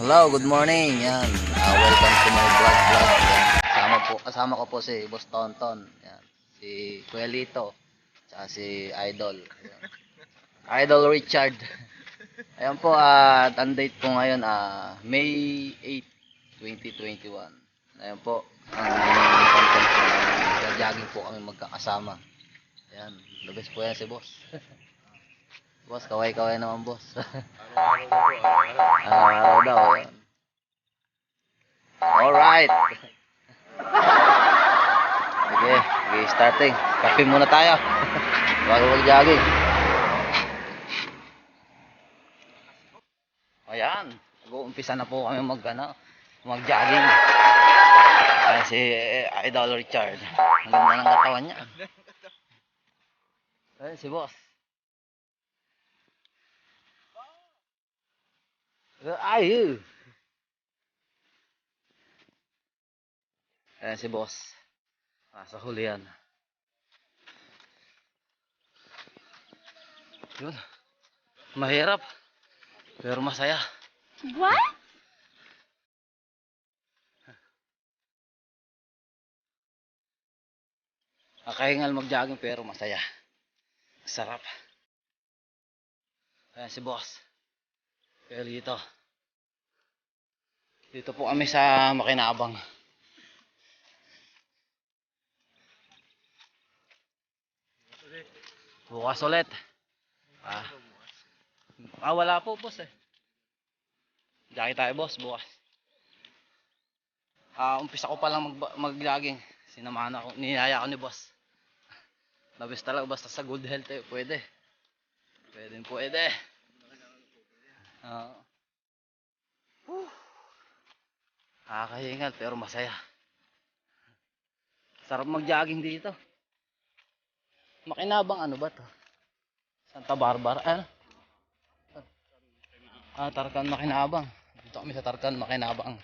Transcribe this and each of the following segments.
Hello, good morning. Yan. Welcome to my vlog. Yan. Kasama ko po si Boss Tonton. Yan. Si Kuya Lito. Tsaka si Idol. Yan. Idol Richard. Ayan po, ang date po ngayon, May 8, 2021. Ayan po, ang content po namin. Jogging po kami magkakasama. Ayan, the best po yan si Boss. Boss, kaway-kaway naman, Boss. Araw-araw daw. Ayan. Alright. Sige, starting. Kape muna tayo. Bago mag-jogging. Ayan. Mag-uumpisa na po kami mag-jogging. Ayan si Idol Richard. Ang ganda ng katawan niya. Ayan si Boss. Ay! Ayan si Boss. Sa huli yan. Yun. Mahirap. Pero masaya. What? Kakahingal mag-jogging pero masaya. Sarap. Ayan si Boss. Pero dito po kami sa Makinabang. Bukas ulit. Wala po, Boss eh. Jogging tayo, Boss, bukas. Umpisa ko pa lang mag-jogging. Sinamahan ako, niyaya ako ni Boss. Labis talaga, basta sa good health eh, pwede. Pwede. Nakakahingal pero masaya. Sarap mag-jogging dito. Makinabang ano ba to? Santa Barbara, ano? Tarkan Makinabang. Dito kami sa Tarkan Makinabang.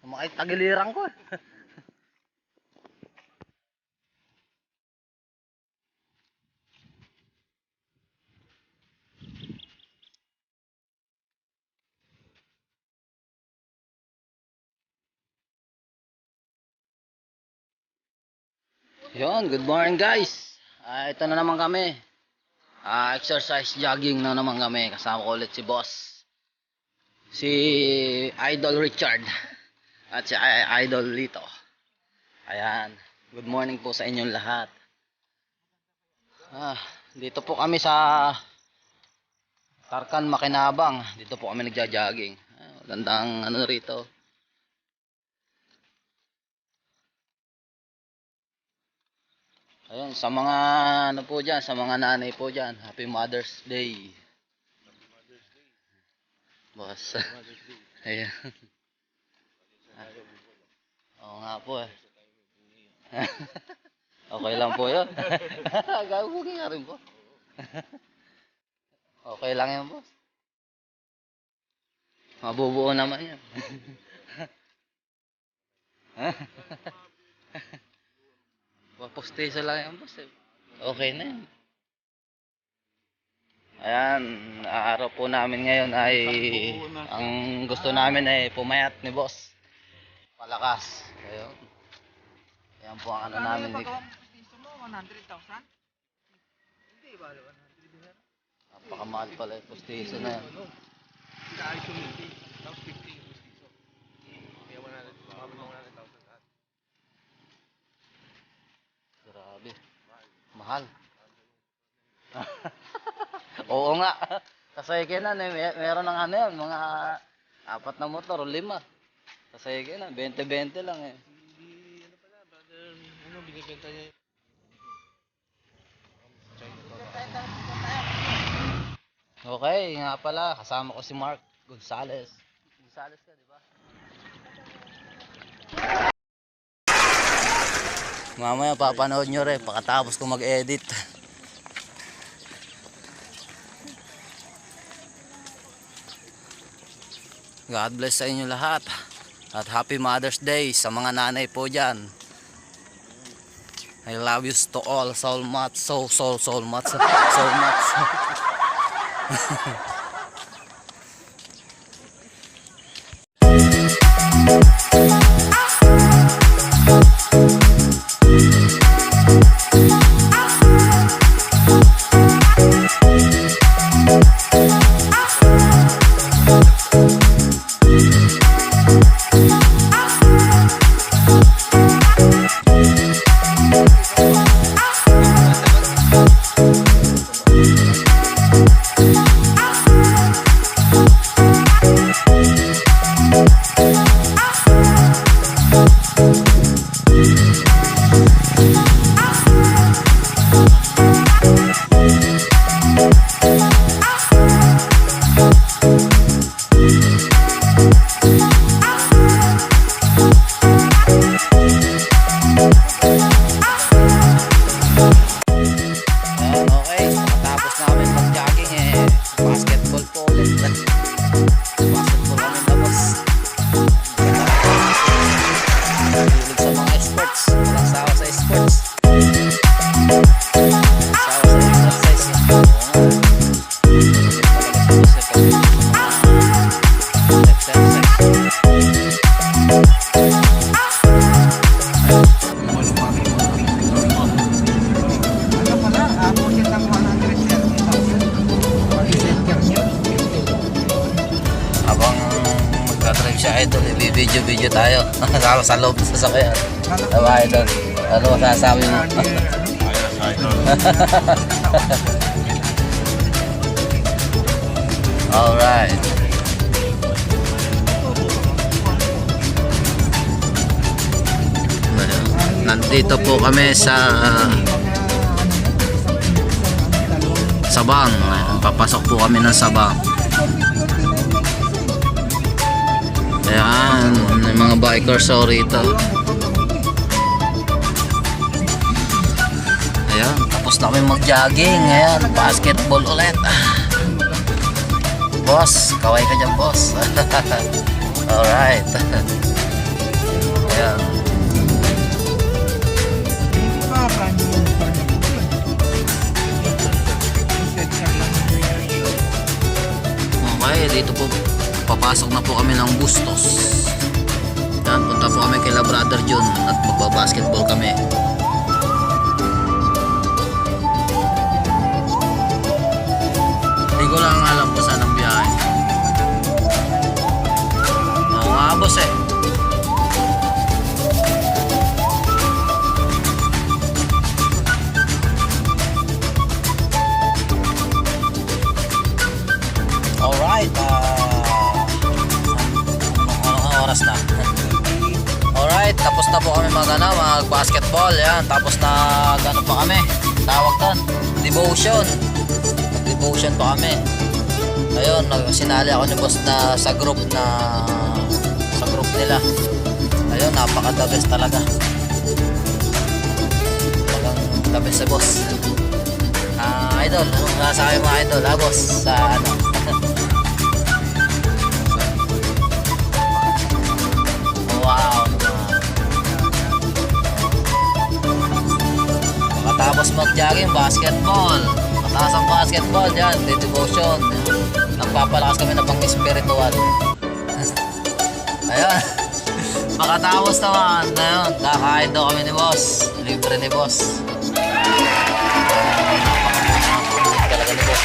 Makitagiliran ko eh. Yon, good morning guys. Ito na naman kami. Exercise jogging na naman kami. Kasama ko ulit si Boss. Si Idol Richard. At si Idol Lito. Ayan. Good morning po sa inyong lahat. Dito po kami sa Tarkan Makinabang. Dito po kami nagja-jogging. Magandang ano rito. Ayun, sa mga ano po dyan, sa mga nanay po dyan, Happy Mother's Day. Boss. Ayan. Oo nga po eh. Okay lang po yun. Gagawin nga rin po. Okay lang yan, Boss. Mabubuo naman yan. Papostiso lang yan, Boss eh. Okay na yan. Ayan, araw po namin ngayon ay ang gusto namin ay pumayat ni Boss. Palakas. Ayun. Ayan po ang ano namin. 100,000? Hindi ba 100,000? Napakamahal pala yung postiso na yan. Kaayos yung hindi. Tapos 50 yung postiso. Kaya 100,000 lahat. Grabe. Mahal. Oo nga. Kasaykin na. Meron ng ano yan. Mga 4 na motor o 5. Kasaykin na. 20-20 lang eh. Hindi, ano pala, brother, ano, binibenta niya yung Okay, nga pala. Kasama ko si Mark Gonzales. Gonzales ka, di ba? Mamaya papanood nyo rin pagkatapos ko mag-edit. God bless sa inyo lahat. At Happy Mother's Day sa mga nanay po dyan. I love you to all so much, so much, so much. Video tayo sa loob sa sasakyan. Diba idol? Ano masasabi mo? Alright. Nandito po kami sa Sabang. Papasok po kami ng Sabang. Ayan, may mga bikers rito. Ayan, tapos na kami mag-jogging. Ayan, basketball ulit. Boss, kaway ka dyan, boss. Alright. Ayan. Okay, dito po papasok na po kami ng Bustos. Yan, punta po kami kay La Brother John at magbabasketball kami. Hindi ko lang alam kung saan ang biyahe. Oo nga boss eh. Alright, oras na. Alright, tapos na po kami mag-basketball. Yan, tapos na gano pa kami. Tawag doon, devotion. Devotion pa kami. Ayun, sinali ako ni boss na sa group nila. Ayun, napaka-the best talaga. Napaka-the best si boss. Idol, anong nasabi mo idol? Boss, sa ano? Wow naman. Matapos mag-jogging, basketball. Mataas ang basketball dyan, devotion. Nagpapalakas kami na pang spiritual. Ayun. Makatapos naman. Ayun, kakain daw kami ni boss. Libre ni boss. Talaga ni boss.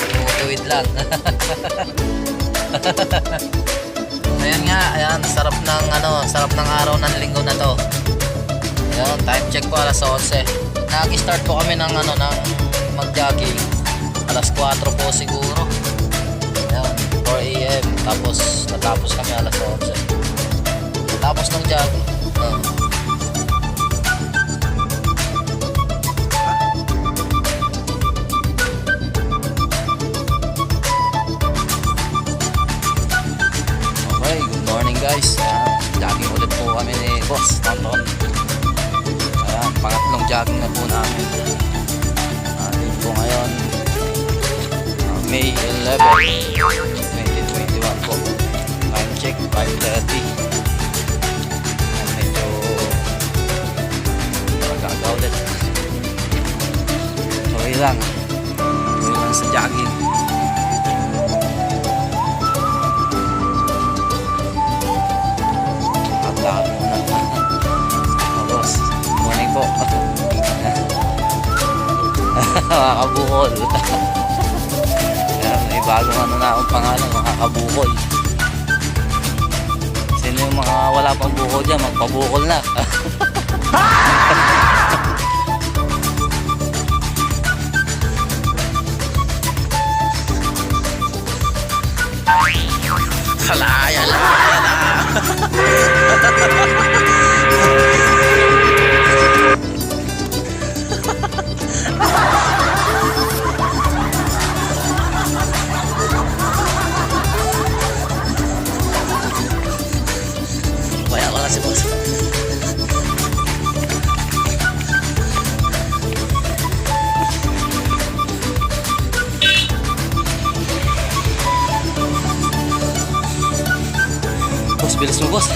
Tumutuwid lang. Ayan nga, ayan, sarap ng araw ng linggo na to. Ayan, time check po alas 11. Nag-start po kami ng mag-jogging alas 4 po siguro. Ayan, 4 AM, tapos natapos kami alas 11. Tapos ng jogging. Guys, jogging ulit po kami ni Boss Tonton. Ayan, pangatlong jogging na po namin. Dito po ngayon May 11, 2021 po. Time check 5:30. Medyo lang. Tuloy lang sa jogging. Lakad muna. Oh, boss. Morning po. Makakabukol. May bagong ano na akong pangalan, makakabukol. Sino yung mga wala pang bukol dyan, magpabukol na. Alaya na. Kaya wala si boss. Boss, bilis mo boss.